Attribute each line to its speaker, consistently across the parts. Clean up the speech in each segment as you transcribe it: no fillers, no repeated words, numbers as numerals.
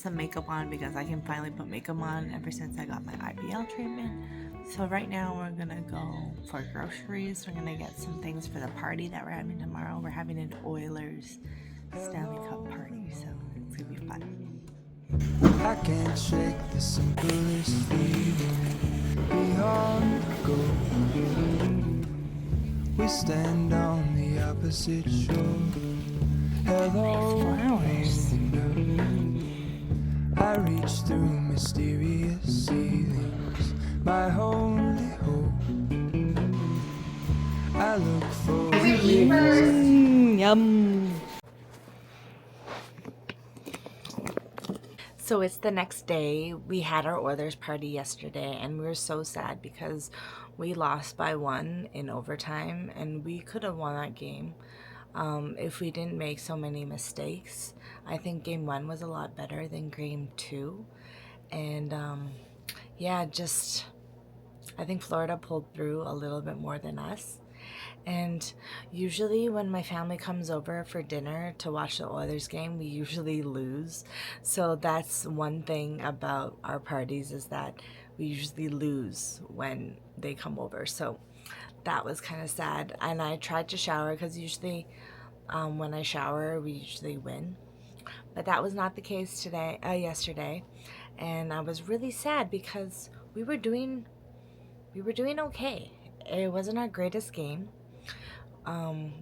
Speaker 1: some makeup on because I can finally put makeup on ever since I got my IPL treatment. So right now we're gonna go for groceries. We're gonna get some things for the party that we're having tomorrow. We're having an Oilers Stanley Cup party, so it's gonna be fun.
Speaker 2: I can't shake the simplest feeling beyond the goal. We stand on the opposite shore. Hello,
Speaker 1: Flowers.
Speaker 2: I reach through mysterious ceilings, my only hope. I look for
Speaker 1: Yum. So it's the next day. We had our Oilers party yesterday and we were so sad because we lost by 1 in overtime and we could have won that game if we didn't make so many mistakes. I think game 1 was a lot better than game 2. And yeah, just I think Florida pulled through a little bit more than us. And usually when my family comes over for dinner to watch the Oilers game, we usually lose. So that's one thing about our parties, is that we usually lose when they come over. So that was kind of sad. And I tried to shower because usually when I shower, we usually win. But that was not the case yesterday. And I was really sad because we were doing okay. It wasn't our greatest game.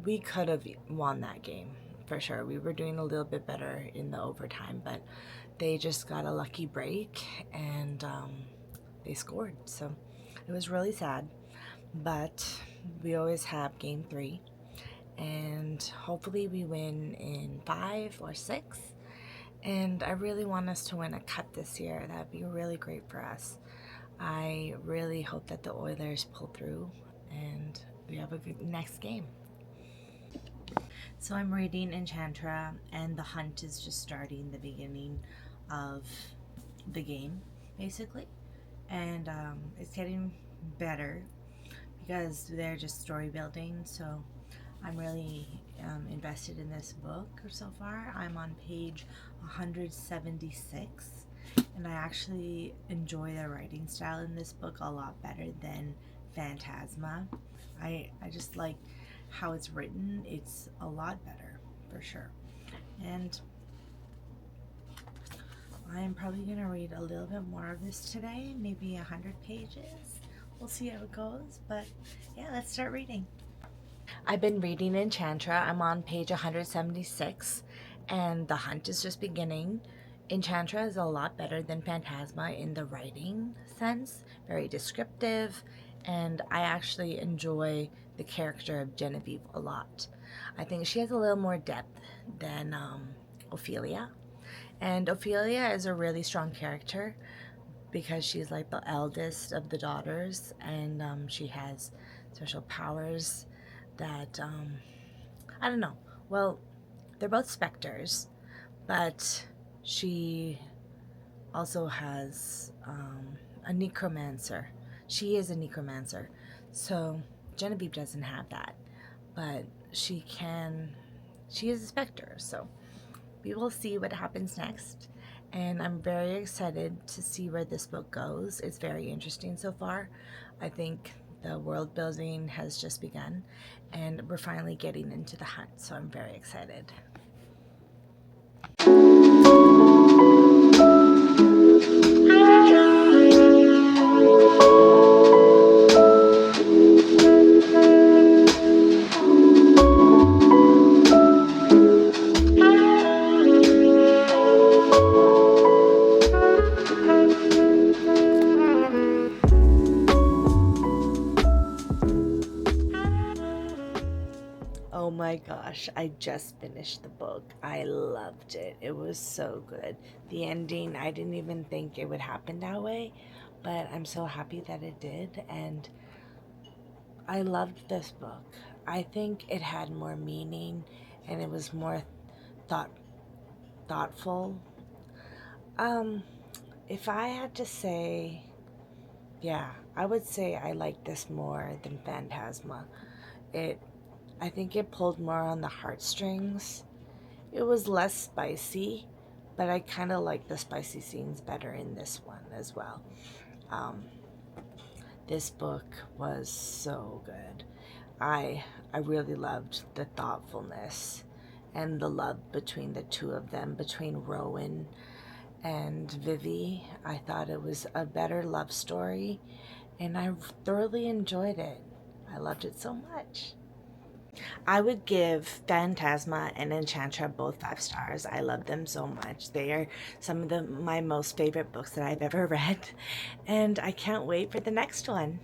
Speaker 1: We could have won that game for sure. We were doing a little bit better in the overtime, but they just got a lucky break and they scored. So it was really sad, but we always have game 3 and hopefully we win in 5 or 6. And I really want us to win a cup this year. That'd be really great for us. I really hope that the Oilers pull through and we have a good next game. So I'm reading Enchantra and the hunt is just starting the beginning of the game basically, and it's getting better because they're just story building. So I'm really invested in this book so far. I'm on page 176 and I actually enjoy the writing style in this book a lot better than Phantasma. I just like how it's written. It's a lot better for sure. And I'm probably gonna read a little bit more of this today, maybe 100 pages. We'll see how it goes, but yeah, let's start reading. I've been reading Enchantra. I'm on page 176 and the hunt is just beginning. Enchantra is a lot better than Phantasma in the writing sense, very descriptive, and I actually enjoy the character of Genevieve a lot. I think she has a little more depth than Ophelia, and Ophelia is a really strong character because she's like the eldest of the daughters, and she has special powers that I don't know. Well, they're both specters, but she also has a necromancer. She is a necromancer. So Genevieve doesn't have that, but she is a specter. So we will see what happens next. And I'm very excited to see where this book goes. It's very interesting so far. I think the world building has just begun and we're finally getting into the hunt. So I'm very excited. Oh my gosh, I just finished the book. I loved it. It was so good. The ending, I didn't even think it would happen that way, but I'm so happy that it did, and I loved this book. I think it had more meaning and it was more thoughtful. If I had to say, yeah, I would say I like this more than Phantasma. I think it pulled more on the heartstrings. It was less spicy, but I kind of like the spicy scenes better in this one as well. Um, this book was so good. I really loved the thoughtfulness and the love between the two of them, between Rowan and Vivi. I thought it was a better love story, and I thoroughly enjoyed it. I loved it so much. I would give Phantasma and Enchantra both 5 stars. I love them so much. They are some of my most favorite books that I've ever read, and I can't wait for the next one.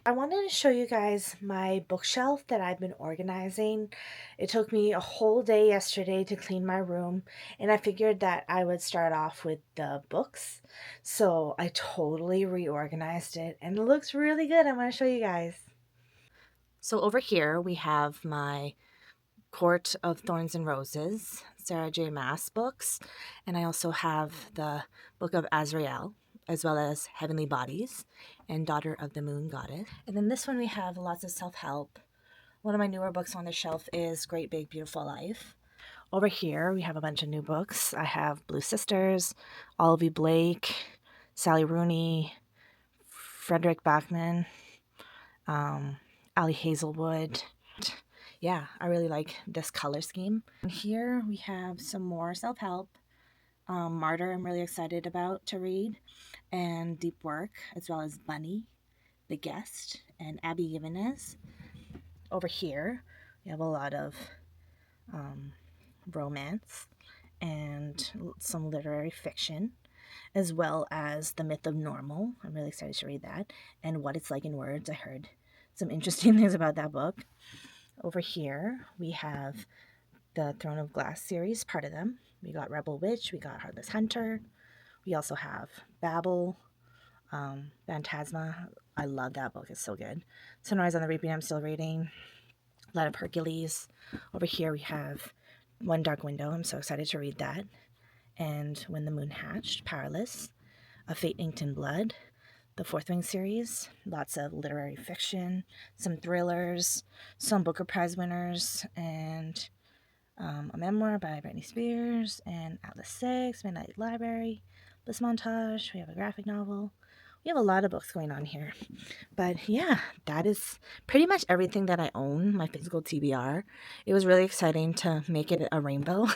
Speaker 1: I wanted to show you guys my bookshelf that I've been organizing. It took me a whole day yesterday to clean my room, and I figured that I would start off with the books. So I totally reorganized it, and it looks really good. I want to show you guys. So over here we have my Court of Thorns and Roses, Sarah J. Maas books, and I also have the Book of Azrael, as well as Heavenly Bodies and Daughter of the Moon Goddess. And then this one we have lots of self-help. One of my newer books on the shelf is Great Big Beautiful Life. Over here we have a bunch of new books. I have Blue Sisters, Olivia Blake, Sally Rooney, Frederick Backman, Ali Hazelwood. Yeah, I really like this color scheme. And here we have some more self-help. Martyr, I'm really excited about to read, and Deep Work, as well as Bunny, The Guest, and Abby Jimenez. Over here, we have a lot of romance and some literary fiction, as well as The Myth of Normal. I'm really excited to read that, and What It's Like in Words. I heard some interesting things about that book. Over here, we have the Throne of Glass series, part of them. We got Rebel Witch, we got Heartless Hunter. We also have Babel, Phantasma. I love that book, it's so good. Sunrise on the Reaping, I'm still reading. A lot of Hercules. Over here we have One Dark Window. I'm so excited to read that. And When the Moon Hatched, Powerless. A Fate Inked in Blood. The Fourth Wing series. Lots of literary fiction, some thrillers, some Booker Prize winners, and a memoir by Britney Spears, and Atlas 6, Midnight Library, Bliss Montage. We have a graphic novel. We have a lot of books going on here. But yeah, that is pretty much everything that I own, my physical TBR. It was really exciting to make it a rainbow.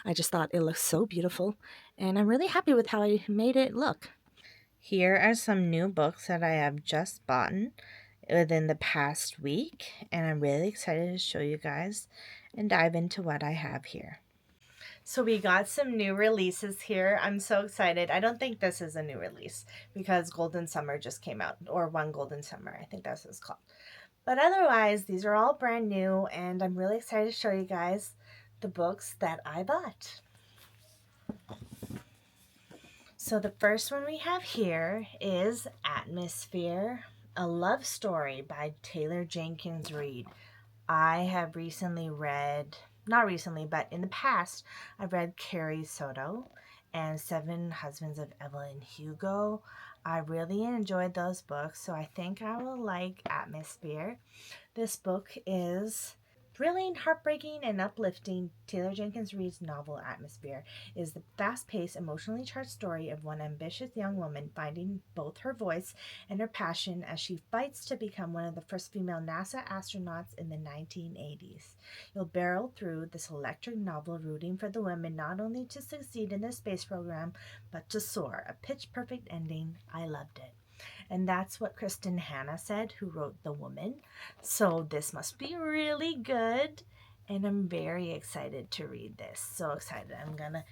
Speaker 1: I just thought it looked so beautiful, and I'm really happy with how I made it look. Here are some new books that I have just bought within the past week, and I'm really excited to show you guys and dive into what I have here. So we got some new releases here. I'm so excited. I don't think this is a new release because Golden Summer just came out, or One Golden Summer, I think that's what it's called. But otherwise, these are all brand new, and I'm really excited to show you guys the books that I bought. So the first one we have here is Atmosphere, a love story by Taylor Jenkins Reid. I have recently read, not recently, but in the past, I've read Carrie Soto and Seven Husbands of Evelyn Hugo. I really enjoyed those books, so I think I will like Atmosphere. This book is thrilling, heartbreaking, and uplifting. Taylor Jenkins Reid's novel Atmosphere is the fast-paced, emotionally charged story of one ambitious young woman finding both her voice and her passion as she fights to become one of the first female NASA astronauts in the 1980s. You'll barrel through this electric novel rooting for the women not only to succeed in their space program, but to soar. A pitch-perfect ending. I loved it. And that's what Kristen Hanna said, who wrote The Woman. So this must be really good. And I'm very excited to read this. So excited. I'm going to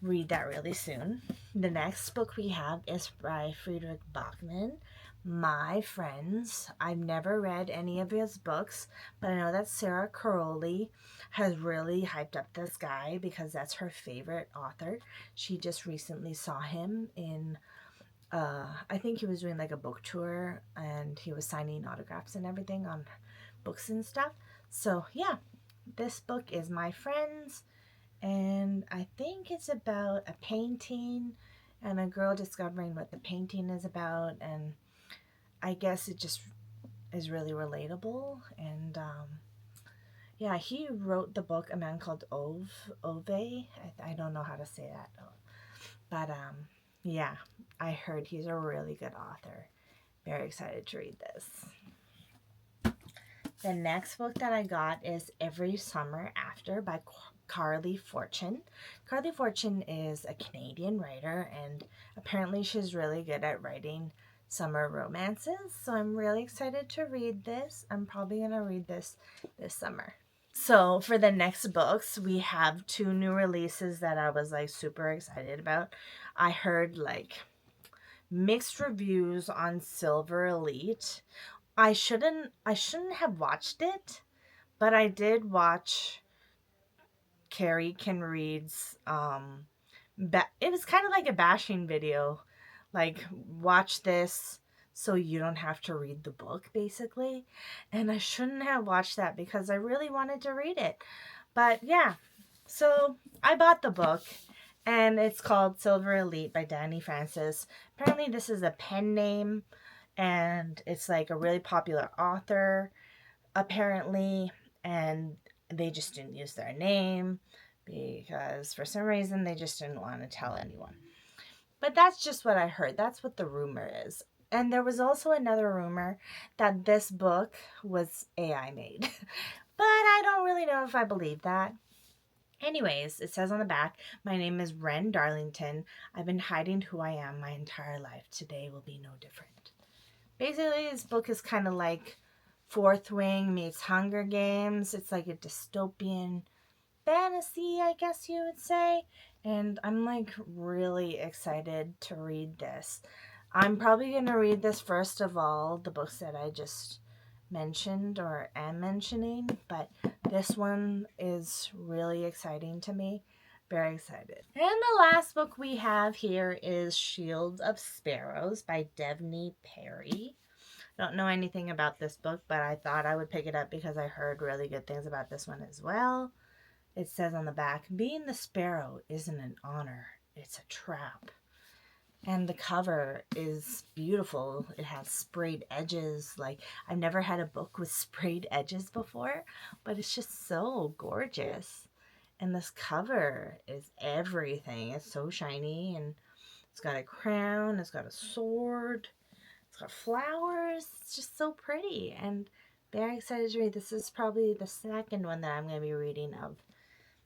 Speaker 1: read that really soon. The next book we have is by Friedrich Bachmann, My Friends. I've never read any of his books, but I know that Sarah Caroli has really hyped up this guy because that's her favorite author. She just recently saw him in I think he was doing like a book tour and he was signing autographs and everything on books and stuff. So, yeah, this book is My Friends, and I think it's about a painting and a girl discovering what the painting is about. And I guess it just is really relatable. And yeah, he wrote the book, A Man Called Ove. I don't know how to say that though. But yeah, I heard he's a really good author. Very excited to read this. The next book that I got is Every Summer After by Carly Fortune. Carly Fortune is a Canadian writer, and apparently she's really good at writing summer romances. So I'm really excited to read this. I'm probably going to read this summer. So for the next books, we have two new releases that I was like super excited about. I heard like mixed reviews on Silver Elite. I shouldn't have watched it, but I did watch Carrie Can Read's it was kind of like a bashing video. Like, watch this so you don't have to read the book, basically. And I shouldn't have watched that because I really wanted to read it. But yeah, so I bought the book, and it's called Silver Elite by Danny Francis. Apparently, this is a pen name, and it's like a really popular author, apparently, and they just didn't use their name because for some reason they just didn't want to tell anyone. But that's just what I heard. That's what the rumor is. And there was also another rumor that this book was AI made. But I don't really know if I believe that. Anyways, it says on the back, my name is Ren Darlington. I've been hiding who I am my entire life. Today will be no different. Basically, this book is kind of like Fourth Wing meets Hunger Games. It's like a dystopian fantasy, I guess you would say. And I'm like really excited to read this. I'm probably going to read this first of all, the books that I just mentioned or am mentioning, but this one is really exciting to me. Very excited. And the last book we have here is Shield of Sparrows by Devney Perry. Don't know anything about this book, but I thought I would pick it up because I heard really good things about this one as well. It says on the back, being the sparrow isn't an honor, it's a trap. And the cover is beautiful. It has sprayed edges. Like, I've never had a book with sprayed edges before, but it's just so gorgeous. And this cover is everything. It's so shiny, and it's got a crown, it's got a sword, it's got flowers. It's just so pretty, and very excited to read. This is probably the second one that I'm going to be reading of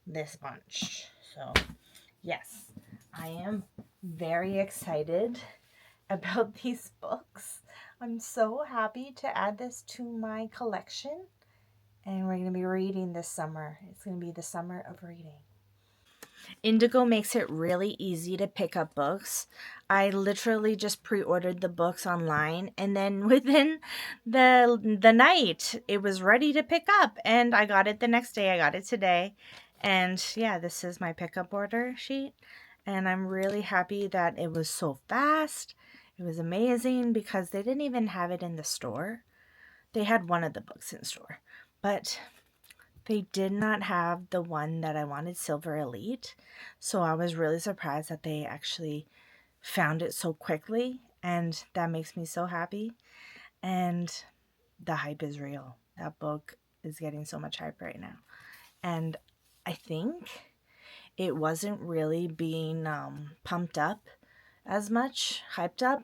Speaker 1: this bunch. So, yes, I am very excited about these books. I'm so happy to add this to my collection, and we're going to be reading this summer. It's going to be the summer of reading. Indigo makes it really easy to pick up books. I literally just pre-ordered the books online, and then within the night it was ready to pick up, and I got it the next day. I got it today. And yeah, this is my pickup order sheet, and I'm really happy that it was so fast. It was amazing because they didn't even have it in the store. They had one of the books in store, but they did not have the one that I wanted, Silver Elite. So I was really surprised that they actually found it so quickly. And that makes me so happy. And the hype is real. That book is getting so much hype right now. And I think it wasn't really being pumped up as much, hyped up,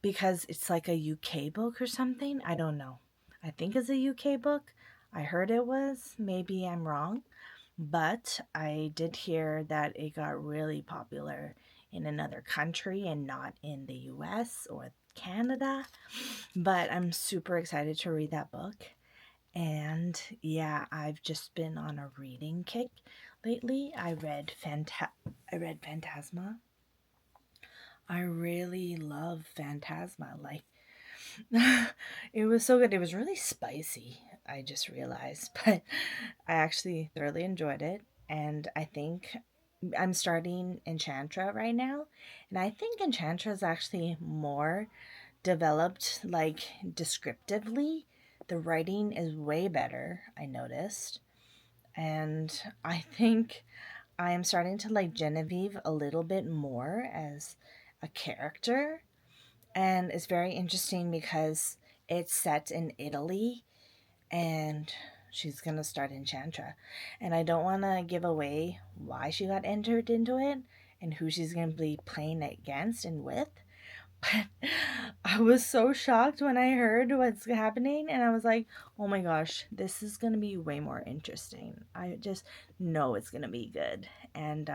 Speaker 1: because it's like a UK book or something. I don't know. I think it's a UK book. I heard it was. Maybe I'm wrong. But I did hear that it got really popular in another country and not in the US or Canada. But I'm super excited to read that book. And yeah, I've just been on a reading kick lately. I read Phantasma. I really love Phantasma. Like, it was so good. It was really spicy, I just realized, but I actually thoroughly enjoyed it. And I think I'm starting Enchantra right now. And I think Enchantra is actually more developed, like descriptively. The writing is way better, I noticed. And I think I am starting to like Genevieve a little bit more as a character, And it's very interesting because it's set in Italy, and she's going to start enchantra. And I don't want to give away why she got entered into it and who she's going to be playing against and with. But I was so shocked when I heard what's happening, and I was like, oh my gosh, this is going to be way more interesting. I just know it's going to be good. And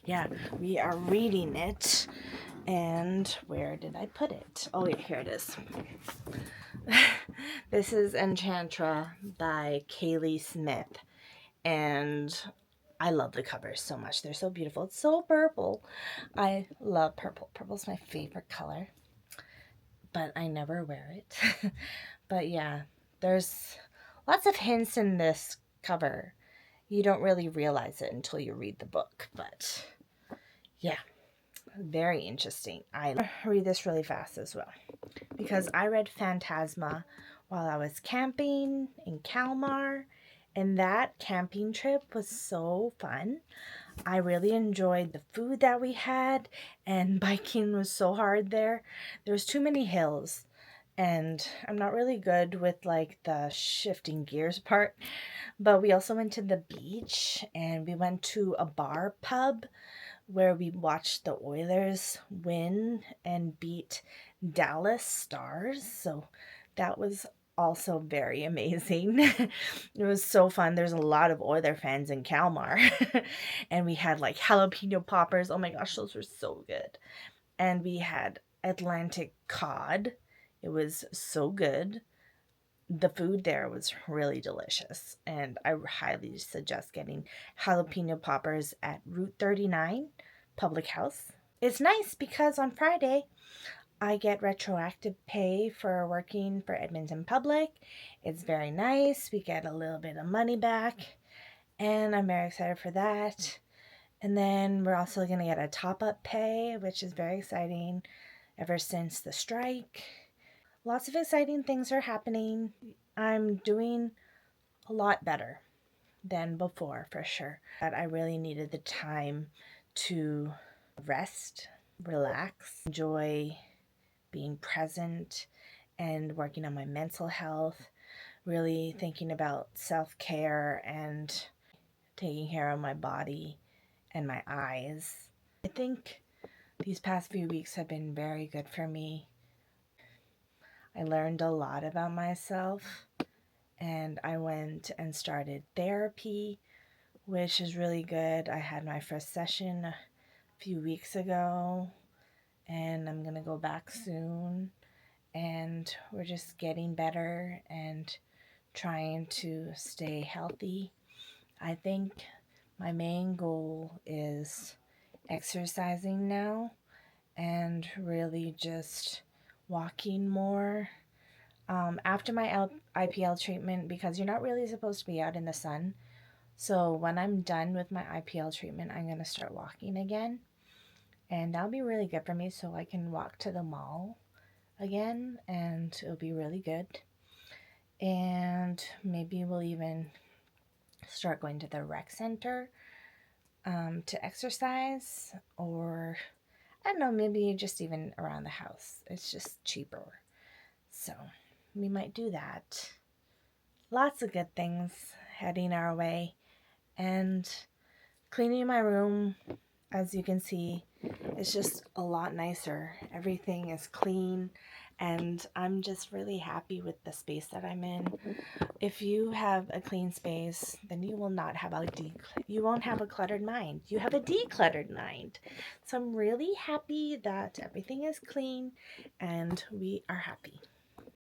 Speaker 1: yeah, we are reading it. And where did I put it? Oh, yeah, here it is. This is Enchantra by Kaylee Smith. And I love the covers so much. They're so beautiful. It's so purple. I love purple. Purple's my favorite color, but I never wear it. But yeah, there's lots of hints in this cover. You don't really realize it until you read the book, but yeah, very interesting. I read this really fast as well because I read Phantasma while I was camping in Kalmar, and that camping trip was so fun. I really enjoyed the food that we had, and biking was so hard there. There's too many hills, and I'm not really good with like the shifting gears part. But we also went to the beach, and we went to a bar pub where we watched the Oilers win and beat Dallas Stars. So that was also very amazing. It was so fun. There's a lot of Oiler fans in Kalmar. And we had like jalapeno poppers. Oh my gosh, those were so good. And we had Atlantic cod. It was so good. The food there was really delicious, and I highly suggest getting jalapeno poppers at Route 39 Public House. It's nice because on Friday I get retroactive pay for working for Edmonton Public. It's very nice. We get a little bit of money back, and I'm very excited for that. And then we're also going to get a top up pay, which is very exciting ever since the strike. Lots of exciting things are happening. I'm doing a lot better than before, for sure. But I really needed the time to rest, relax, enjoy being present, and working on my mental health, really thinking about self care and taking care of my body and my eyes. I think these past few weeks have been very good for me. I learned a lot about myself, and I went and started therapy, which is really good. I had my first session a few weeks ago, and I'm gonna go back soon. And we're just getting better and trying to stay healthy. I think my main goal is exercising now and really just walking more. After my IPL treatment, because you're not really supposed to be out in the sun. So when I'm done with my IPL treatment, I'm going to start walking again. And that'll be really good for me so I can walk to the mall again, and it'll be really good. And maybe we'll even start going to the rec center to exercise, or I don't know, maybe just even around the house. It's just cheaper. So we might do that. Lots of good things heading our way. And cleaning my room, as you can see, is just a lot nicer. Everything is clean, and I'm just really happy with the space that I'm in. If you have a clean space, then you will not have you won't have a cluttered mind. You have a decluttered mind. So I'm really happy that everything is clean and we are happy.